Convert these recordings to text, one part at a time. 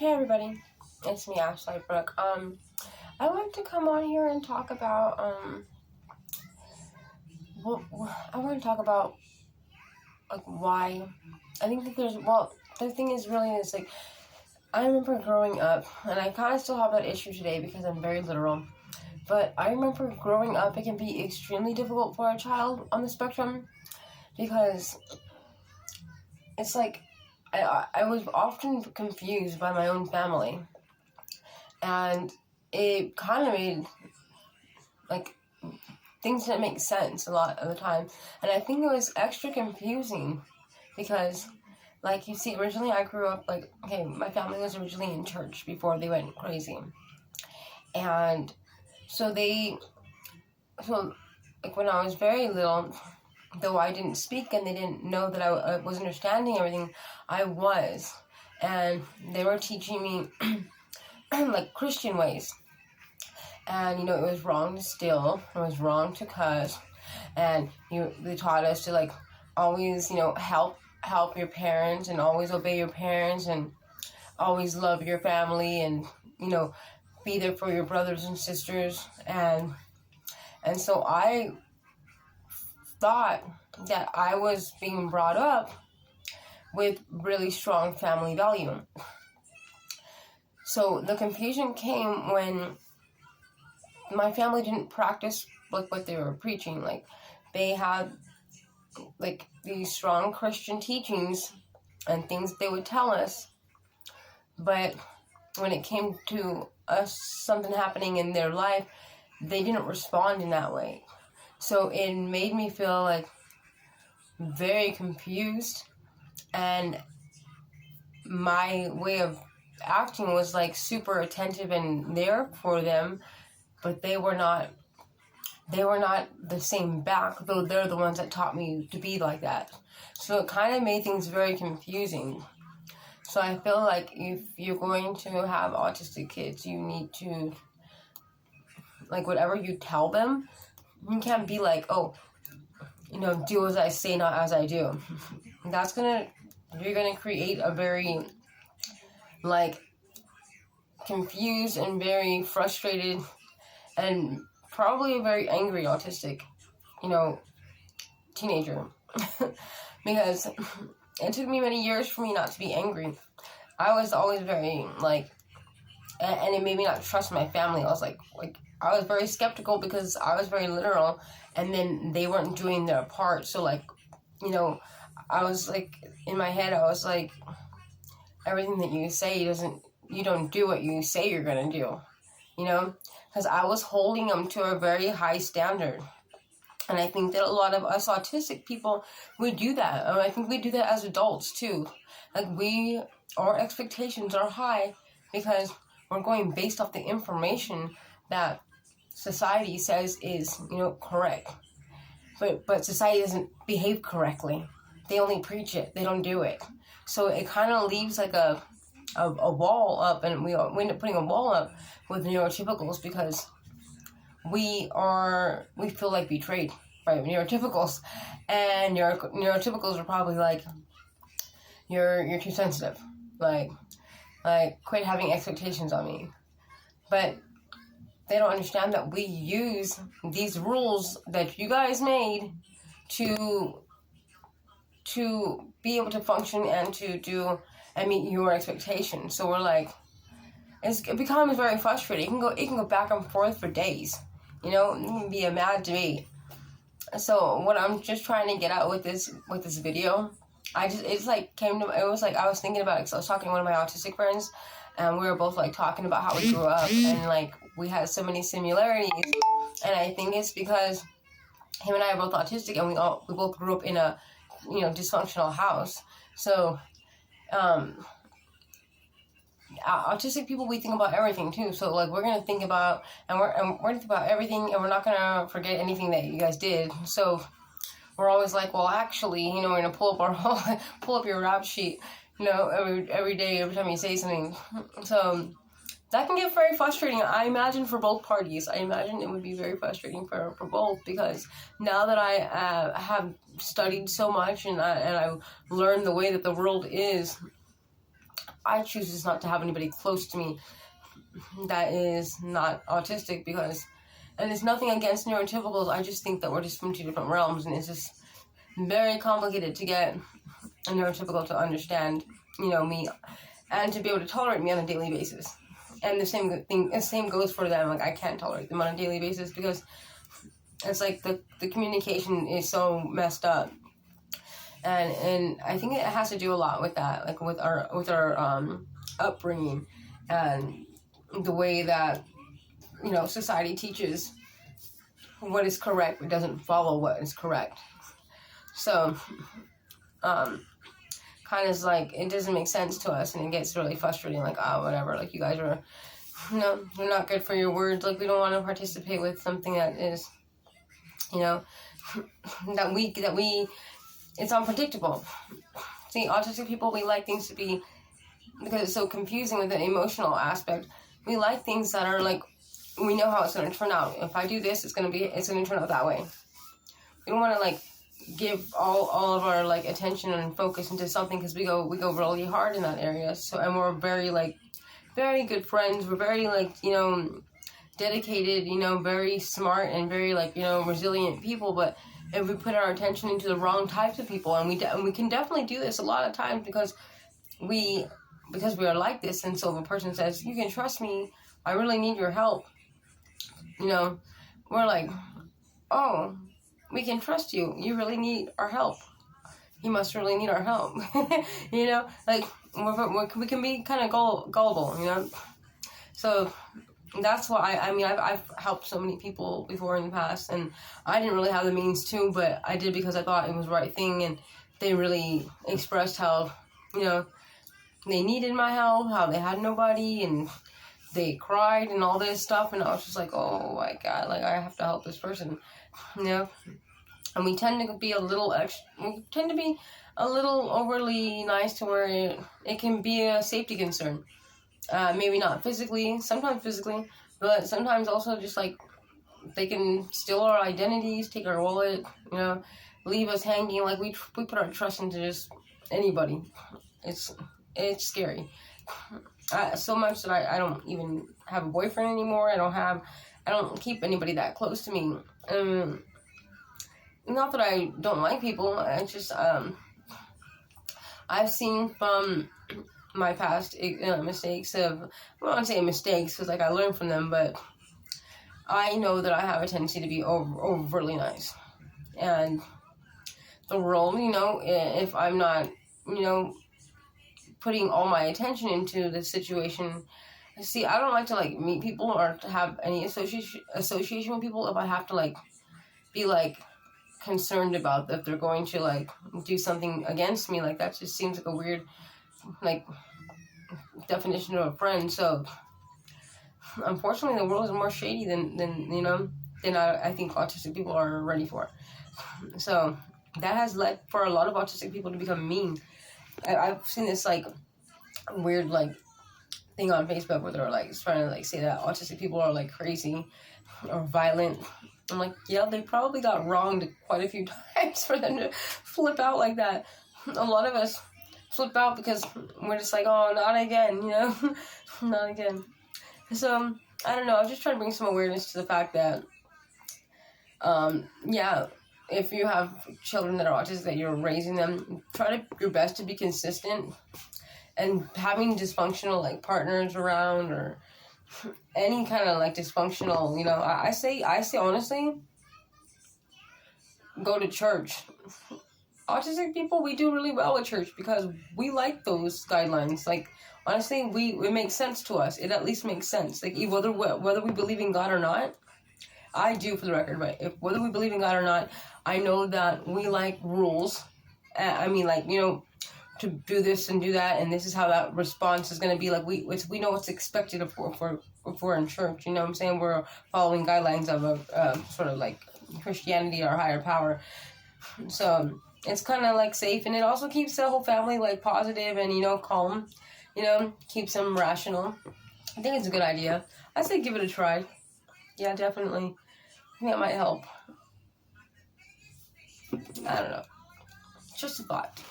Hey everybody, it's me, Ashley Brooke. I wanted to come on here and talk about I want to talk about why I think that the thing is really is I remember growing up, and I kind of still have that issue today because I'm very literal. But I remember growing up, it can be extremely difficult for a child on the spectrum because it's I was often confused by my own family, and it kind of made things didn't make sense a lot of the time. And I think it was extra confusing because, you see, originally I grew up, my family was originally in church before they went crazy. And when I was very little, though I didn't speak and they didn't know that I was understanding everything, I was. And they were teaching me, Christian ways. And, it was wrong to steal, it was wrong to cuss, and they taught us to, always, help your parents, and always obey your parents, and always love your family, and, be there for your brothers and sisters, and so I thought that I was being brought up with really strong family value. So the confusion came when my family didn't practice what they were preaching. They had these strong Christian teachings and things they would tell us, but when it came to us, something happening in their life, they didn't respond in that way. So it made me feel very confused, and my way of acting was super attentive and there for them, but they were not the same back, though they're the ones that taught me to be like that. So it kind of made things very confusing. So I feel like if you're going to have autistic kids, you need to, whatever you tell them, you can't be do as I say, not as I do. You're gonna create a very, confused and very frustrated and probably a very angry autistic, teenager. Because it took me many years for me not to be angry. I was always very, and it made me not trust my family. I was I was very skeptical because I was very literal, and then they weren't doing their part. So, I was, in my head, I was everything that you say you don't do what you say you're gonna do, because I was holding them to a very high standard. And I think that a lot of us autistic people, we do that. And I think we do that as adults too. Our expectations are high because we're going based off the information that society says is, correct. But society doesn't behave correctly. They only preach it. They don't do it. So it kind of leaves a wall up, and we end up putting a wall up with neurotypicals because we feel betrayed by neurotypicals, and neurotypicals are probably you're too sensitive, quit having expectations on me. But they don't understand that we use these rules that you guys made to be able to function and to do and meet your expectations. So we're it becomes very frustrating. It can go back and forth for days. It can be a mad debate. So what I'm just trying to get out with this video, I was thinking about it because I was talking to one of my autistic friends, and we were both talking about how we grew up, and we had so many similarities. And I think it's because him and I are both autistic, and we both grew up in a dysfunctional house. So autistic people, we think about everything too. So we're gonna think about we're gonna think about everything, and we're not gonna forget anything that you guys did. So we're always well, actually, we're gonna pull up your rap sheet, every day, every time you say something. So that can get very frustrating, I imagine, for both parties. I imagine it would be very frustrating for both, because now that I have studied so much and I learned the way that the world is, I choose just not to have anybody close to me that is not autistic, because, and it's nothing against neurotypicals, I just think that we're just from two different realms, and it's just very complicated to get a neurotypical to understand, me, and to be able to tolerate me on a daily basis. And the same goes for them. Like, I can't tolerate them on a daily basis, because it's like the communication is so messed up. And I think it has to do a lot with that, like with our upbringing, and the way that, society teaches what is correct, but doesn't follow what is correct. So, kind of like, it doesn't make sense to us, and it gets really frustrating, like, whatever, like, you guys are, you're not good for your words, like, we don't want to participate with something that is, that we, it's unpredictable. See, autistic people, we like things to be, because it's so confusing with the emotional aspect, we like things that are like, we know how it's going to turn out. If I do this, it's going to turn out that way. We don't want to, like, give all of our, like, attention and focus into something, because we go really hard in that area. So, and we're very, like, very good friends. We're very, like, dedicated, very smart, and very, like, resilient people. But if we put our attention into the wrong types of people, and we can definitely do this a lot of times, because we are like this. And so if a person says, you can trust me, I really need your help, we're like, oh, we can trust you, you really need our help, you must really need our help. Like, we can be kind of gullible, so that's why I've helped so many people before in the past, and I didn't really have the means to, but I did because I thought it was the right thing, and they really expressed how, they needed my help, how they had nobody, and they cried and all this stuff, and I was just like, oh my God, like, I have to help this person, And we tend to be a little overly nice, to where it can be a safety concern. Maybe not physically, sometimes physically, but sometimes also just, like, they can steal our identities, take our wallet, leave us hanging. Like, we put our trust into just anybody. It's scary. So much that I don't even have a boyfriend anymore. I don't keep anybody that close to me. Not that I don't like people. I just, I've seen from my past mistakes of, I don't want to say mistakes, because, like, I learned from them, but I know that I have a tendency to be overly nice. And the world, if I'm not, putting all my attention into the situation. See, I don't like to, like, meet people or to have any association with people if I have to, like, be, like, concerned about if they're going to, like, do something against me. Like, that just seems like a weird, like, definition of a friend. So, unfortunately, the world is more shady than I think autistic people are ready for. So, that has led for a lot of autistic people to become mean. I've seen this, like, weird, like, thing on Facebook where they're, like, trying to, like, say that autistic people are, like, crazy or violent. I'm like, yeah, they probably got wronged quite a few times for them to flip out like that. A lot of us flip out because we're just like, oh, not again, not again. So, I don't know, I'm just trying to bring some awareness to the fact that, if you have children that are autistic, that you're raising them, try your best to be consistent, and having dysfunctional, like, partners around, or any kind of, like, dysfunctional, I say honestly, go to church. Autistic people, we do really well at church because we like those guidelines. Like, honestly, it makes sense to us. It at least makes sense. Like, whether we believe in God or not, I do, for the record, but whether we believe in God or not, I know that we like rules. To do this and do that, and this is how that response is going to be. Like, we know what's expected if we're in church. You know what I'm saying? We're following guidelines of a sort of like Christianity or higher power. So it's kind of like safe, and it also keeps the whole family, like, positive and calm. Keeps them rational. I think it's a good idea. I say give it a try. Yeah, definitely. I think that might help. I don't know. Just a thought.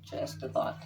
Just a thought.